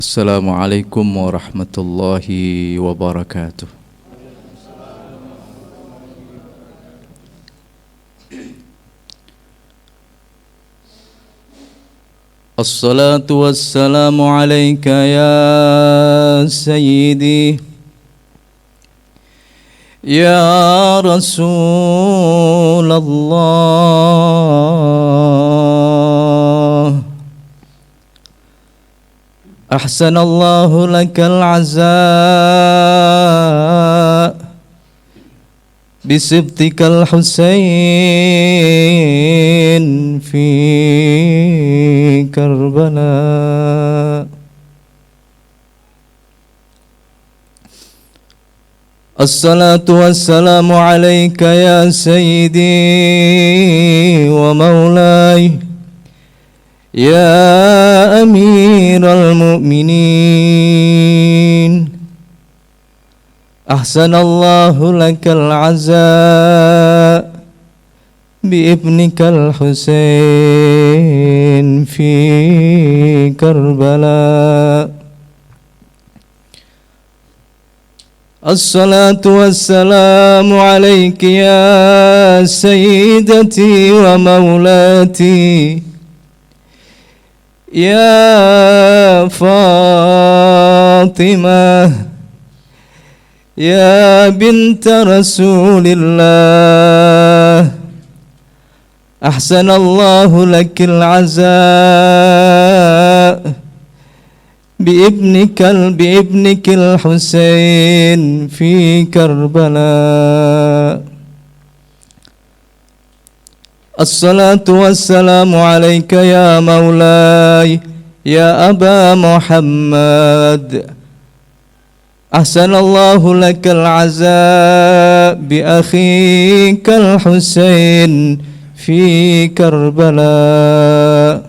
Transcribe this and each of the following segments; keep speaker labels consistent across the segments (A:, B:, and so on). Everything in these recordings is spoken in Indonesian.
A: Assalamualaikum warahmatullahi wabarakatuh. Assalatu wassalamu alayka ya sayyidi ya Rasulullah. Ahsanallahu lakal azaa bisibtikal Husain fi Karbala. Assalatu wassalamu alayka ya sayyidi wa maulai ya amiral mu'minin. Ahsanallahu lakal azaa biibnikal Husain fi Karbala. Assalatu wassalamu alayki ya sayyidati wa maulati ya Fatimah ya binta Rasulillah. Ahsanallahu lakil azaa biibnikil Husain fi Karbala. Assalatu wassalamu alayka ya maulai ya Aba Muhammad. Ahsanallahu lakal azaa bi akhikal Husain fi Karbala.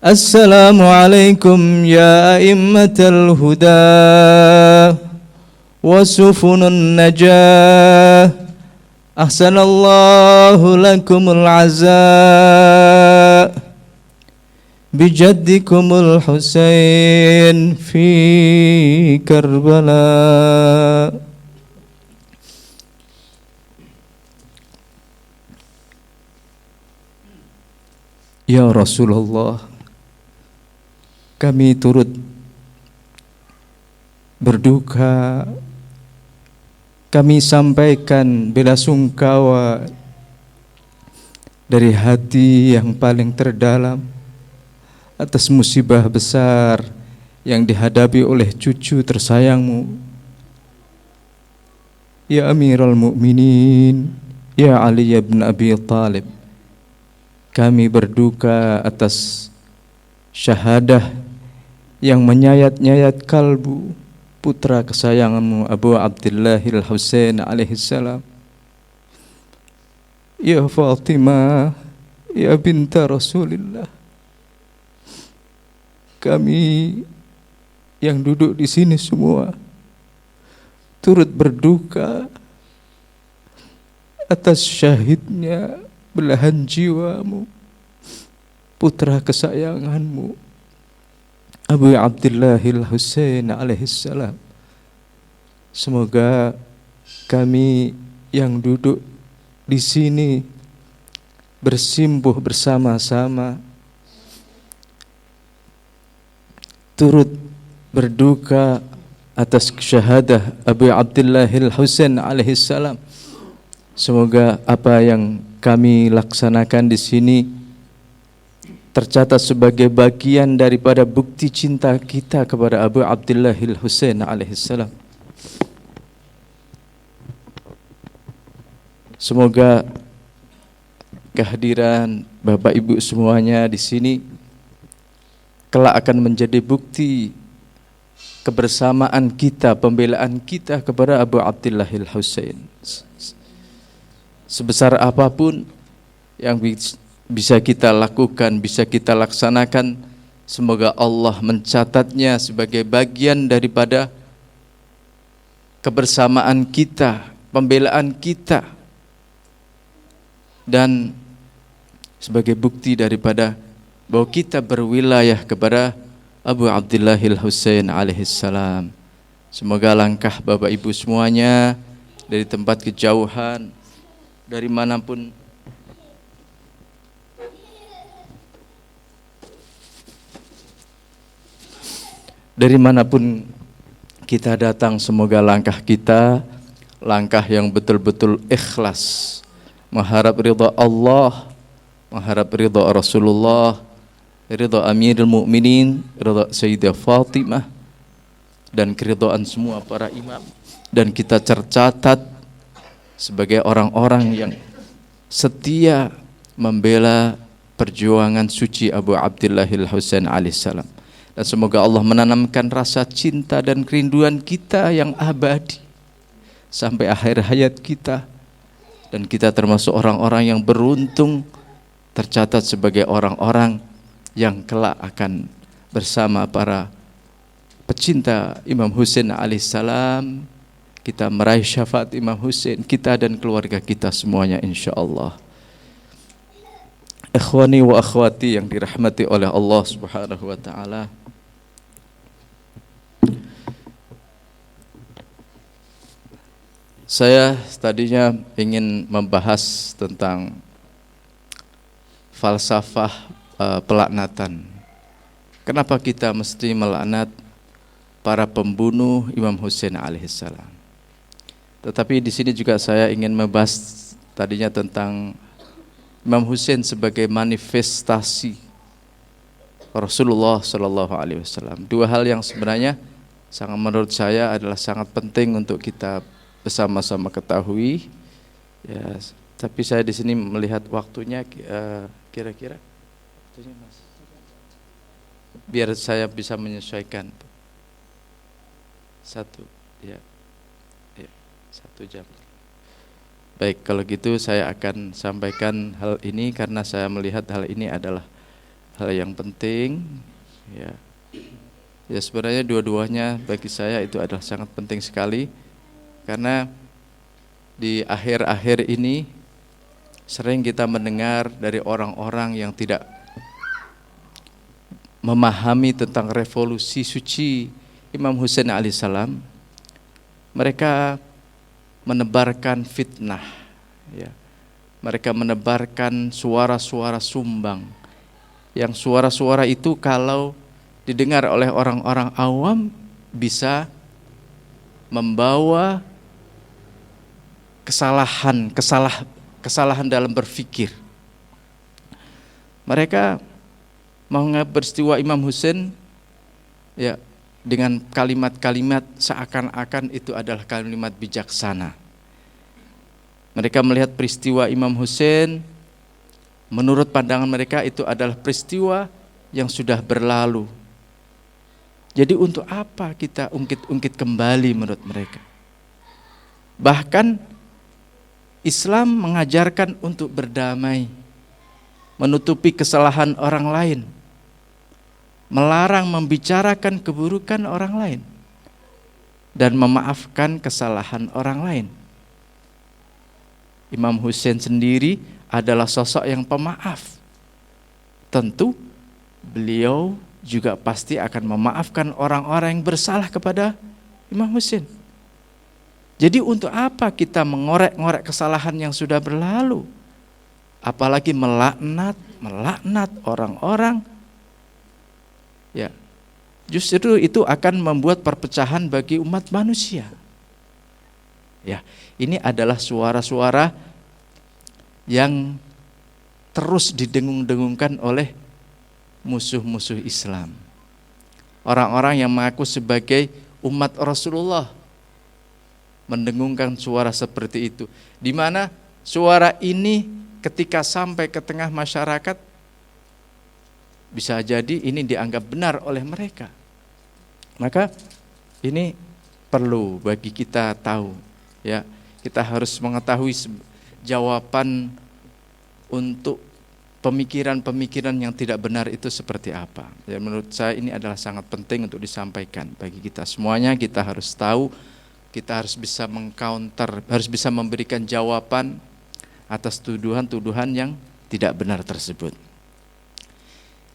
A: Assalamu alaikum ya a'immatal huda wa sufunun najah. Ahsanallahu lakumul azaa bijaddikumul Husain fi Karbala. Ya Rasulullah, kami turut berduka. Kami sampaikan bela sungkawa dari hati yang paling terdalam atas musibah besar yang dihadapi oleh cucu tersayangmu, ya Amirul Mukminin, ya Ali bin Abi Thalib. Kami berduka atas syahadah yang menyayat-nyayat kalbu putra kesayanganmu Abu Abdillahil Husain alaihissalam, ya Fatimah, ya binta Rasulillah. Kami yang duduk di sini semua turut berduka atas syahidnya belahan jiwamu, putra kesayanganmu Abu Abdillahil Husain alaihissalam. Semoga kami yang duduk di sini bersimpuh bersama-sama turut berduka atas syahadah Abu Abdillahil Husain alaihissalam. Semoga apa yang kami laksanakan di sini tercatat sebagai bagian daripada bukti cinta kita kepada Abu Abdillahil Husain alaihissalam. Semoga kehadiran Bapak Ibu semuanya di sini kelak akan menjadi bukti kebersamaan kita, pembelaan kita kepada Abu Abdillahil Husain. Sebesar apapun yang bisa kita lakukan, bisa kita laksanakan, semoga Allah mencatatnya sebagai bagian daripada kebersamaan kita, pembelaan kita, dan sebagai bukti daripada bahwa kita berwilayah kepada Abu Abdillahil Husain alaihissalam. Semoga langkah Bapak Ibu semuanya dari tempat kejauhan, dari manapun kita datang, semoga langkah kita langkah yang betul-betul ikhlas, mengharap ridha Allah, mengharap ridha Rasulullah, ridha Amirul Mukminin, ridha Sayyidah Fatimah, dan keridhaan semua para imam, dan kita tercatat sebagai orang-orang yang setia membela perjuangan suci Abu Abdillahil Husain alaihissalam. Dan semoga Allah menanamkan rasa cinta dan kerinduan kita yang abadi sampai akhir hayat kita, dan kita termasuk orang-orang yang beruntung tercatat sebagai orang-orang yang kelak akan bersama para pecinta Imam Husain alaihissalam. Kita meraih syafaat Imam Husain, kita dan keluarga kita semuanya insyaallah. Ikhwani wa akhwati yang dirahmati oleh Allah Subhanahu wa taala. Saya tadinya ingin membahas tentang falsafah pelaknatan. Kenapa kita mesti melaknat para pembunuh Imam Husain alaihissalam? Tetapi di sini juga saya ingin membahas tadinya tentang Imam Husain sebagai manifestasi Rasulullah Shallallahu Alaihi Wasallam. Dua hal yang sebenarnya sangat menurut saya adalah sangat penting untuk kita bersama-sama ketahui. Ya, tapi saya di sini melihat waktunya kira-kira, biar saya bisa menyesuaikan. Satu 1 jam. Baik, kalau gitu saya akan sampaikan hal ini karena saya melihat hal ini adalah hal yang penting. Ya, sebenarnya dua-duanya bagi saya itu adalah sangat penting sekali, karena di akhir-akhir ini sering kita mendengar dari orang-orang yang tidak memahami tentang revolusi suci Imam Husain alaihissalam. Mereka menebarkan fitnah, ya. Mereka menebarkan suara-suara sumbang, yang suara-suara itu kalau didengar oleh orang-orang awam bisa membawa kesalahan dalam berpikir. Mereka menganggap peristiwa Imam Husain ya dengan kalimat-kalimat seakan-akan itu adalah kalimat bijaksana. Mereka melihat peristiwa Imam Husain, menurut pandangan mereka itu adalah peristiwa yang sudah berlalu. Jadi untuk apa kita ungkit-ungkit kembali menurut mereka? Bahkan Islam mengajarkan untuk berdamai, menutupi kesalahan orang lain, melarang membicarakan keburukan orang lain, dan memaafkan kesalahan orang lain. Imam Husain sendiri adalah sosok yang pemaaf. Tentu beliau juga pasti akan memaafkan orang-orang yang bersalah kepada Imam Husain. Jadi untuk apa kita mengorek-ngorek kesalahan yang sudah berlalu? Apalagi melaknat orang-orang. Ya, justru itu akan membuat perpecahan bagi umat manusia. Ya, ini adalah suara-suara yang terus didengung-dengungkan oleh musuh-musuh Islam. Orang-orang yang mengaku sebagai umat Rasulullah mendengungkan suara seperti itu, di mana suara ini ketika sampai ke tengah masyarakat bisa jadi ini dianggap benar oleh mereka. Maka ini perlu bagi kita tahu, ya, kita harus mengetahui jawaban untuk pemikiran-pemikiran yang tidak benar itu seperti apa. Ya, menurut saya ini adalah sangat penting untuk disampaikan bagi kita semuanya. Kita harus tahu, kita harus bisa mengcounter, harus bisa memberikan jawaban atas tuduhan-tuduhan yang tidak benar tersebut.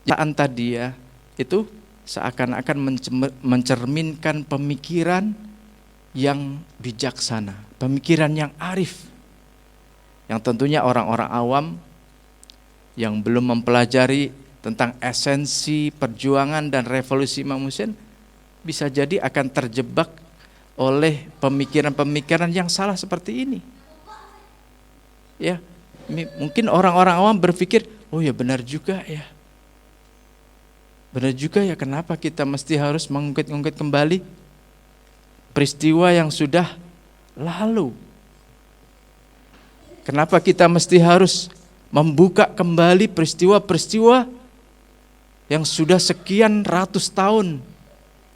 A: Tadi ya, itu seakan-akan mencerminkan pemikiran yang bijaksana, pemikiran yang arif, yang tentunya orang-orang awam yang belum mempelajari tentang esensi perjuangan dan revolusi Imam Husain bisa jadi akan terjebak oleh pemikiran-pemikiran yang salah seperti ini. Ya, mungkin orang-orang awam berpikir, oh ya benar juga ya. Benar juga ya, kenapa kita mesti harus mengungkit-ungkit kembali peristiwa yang sudah lalu? Kenapa kita mesti harus membuka kembali peristiwa-peristiwa yang sudah sekian ratus tahun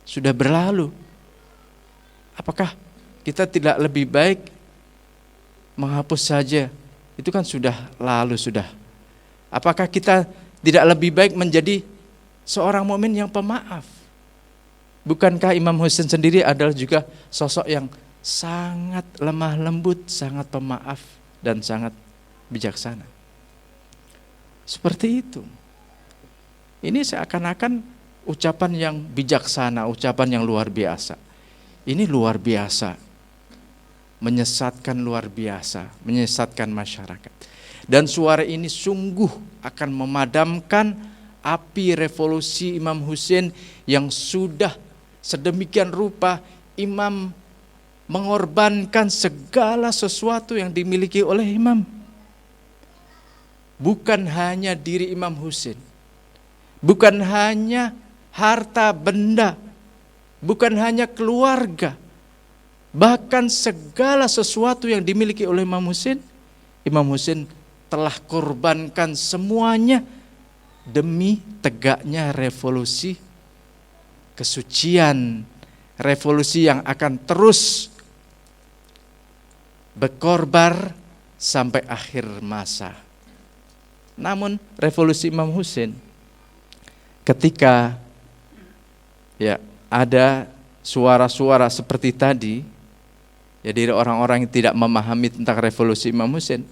A: sudah berlalu? Apakah kita tidak lebih baik menghapus saja? Itu kan sudah lalu sudah. Apakah kita tidak lebih baik menjadi seorang mukmin yang pemaaf? Bukankah Imam Husain sendiri adalah juga sosok yang sangat lemah lembut, sangat pemaaf dan sangat bijaksana? Seperti itu. Ini seakan-akan ucapan yang bijaksana, ucapan yang luar biasa. Ini luar biasa. Menyesatkan luar biasa, menyesatkan masyarakat. Dan suara ini sungguh akan memadamkan api revolusi Imam Husain yang sudah sedemikian rupa Imam mengorbankan segala sesuatu yang dimiliki oleh Imam. Bukan hanya diri Imam Husain, bukan hanya harta benda, bukan hanya keluarga, bahkan segala sesuatu yang dimiliki oleh Imam Husain, Imam Husain telah korbankan semuanya demi tegaknya revolusi kesucian, revolusi yang akan terus berkorbar sampai akhir masa. Namun revolusi Imam Husain, ketika ya ada suara-suara seperti tadi, ya dari orang-orang yang tidak memahami tentang revolusi Imam Husain,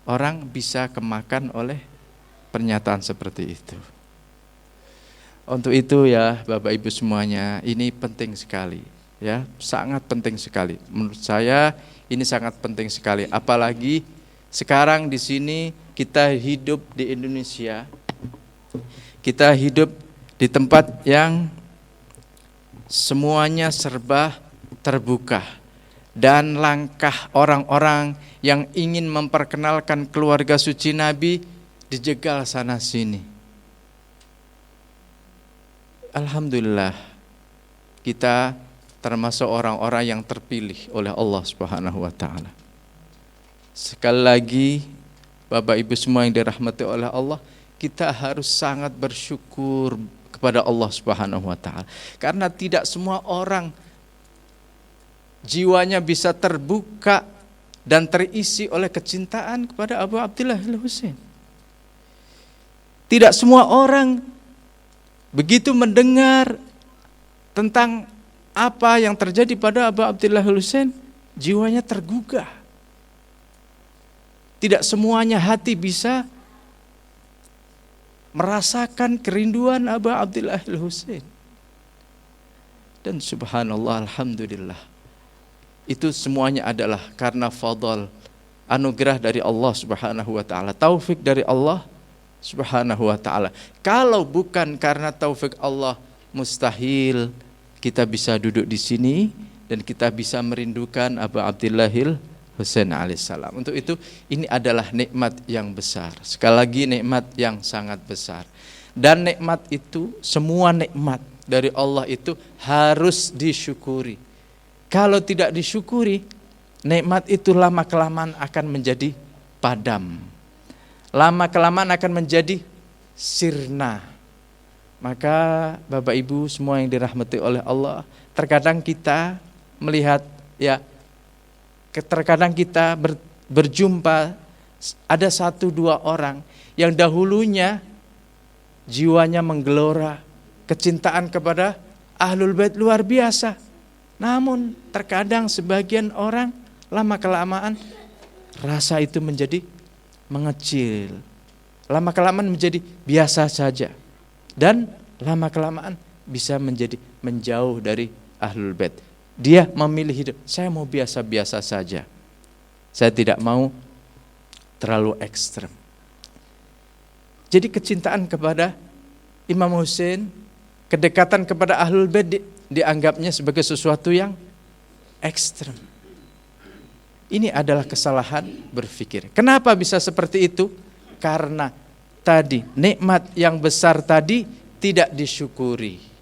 A: orang bisa kemakan oleh pernyataan seperti itu. Untuk itu ya Bapak Ibu semuanya, ini penting sekali, ya, sangat penting sekali. Menurut saya ini sangat penting sekali. Apalagi sekarang di sini kita hidup di Indonesia, kita hidup di tempat yang semuanya serba terbuka, dan langkah orang-orang yang ingin memperkenalkan keluarga suci Nabi dijegal sana sini. Alhamdulillah kita termasuk orang-orang yang terpilih oleh Allah Subhanahu wa taala. Sekali lagi Bapak Ibu semua yang dirahmati oleh Allah, kita harus sangat bersyukur kepada Allah Subhanahu wa taala, karena tidak semua orang jiwanya bisa terbuka dan terisi oleh kecintaan kepada Abu Abdillah al-Husain. Tidak semua orang begitu mendengar tentang apa yang terjadi pada Abu Abdillah al-Husain, jiwanya tergugah. Tidak semuanya hati bisa merasakan kerinduan Abu Abdillah al-Husain. Dan subhanallah, alhamdulillah, itu semuanya adalah karena fadl, anugerah dari Allah Subhanahu wa taala, taufik dari Allah Subhanahu wa taala. Kalau bukan karena taufik Allah, mustahil kita bisa duduk di sini dan kita bisa merindukan Abu Abdillahil Husain alaihissalam. Untuk itu ini adalah nikmat yang besar. Sekali lagi nikmat yang sangat besar. Dan nikmat itu, semua nikmat dari Allah itu harus disyukuri. Kalau tidak disyukuri, nikmat itu lama-kelamaan akan menjadi padam. Lama-kelamaan akan menjadi sirna. Maka Bapak Ibu semua yang dirahmati oleh Allah, terkadang kita melihat, ya, terkadang kita berjumpa ada 1-2 orang yang dahulunya jiwanya menggelora, kecintaan kepada Ahlul Bait luar biasa. Namun terkadang sebagian orang lama-kelamaan rasa itu menjadi mengecil, lama-kelamaan menjadi biasa saja. Dan lama-kelamaan bisa menjadi menjauh dari Ahlul Bait. Dia memilih hidup, saya mau biasa-biasa saja. Saya tidak mau terlalu ekstrem. Jadi kecintaan kepada Imam Hussein, kedekatan kepada Ahlul Bait dianggapnya sebagai sesuatu yang ekstrem. Ini adalah kesalahan berpikir. Kenapa bisa seperti itu? Karena tadi nikmat yang besar tadi tidak disyukuri.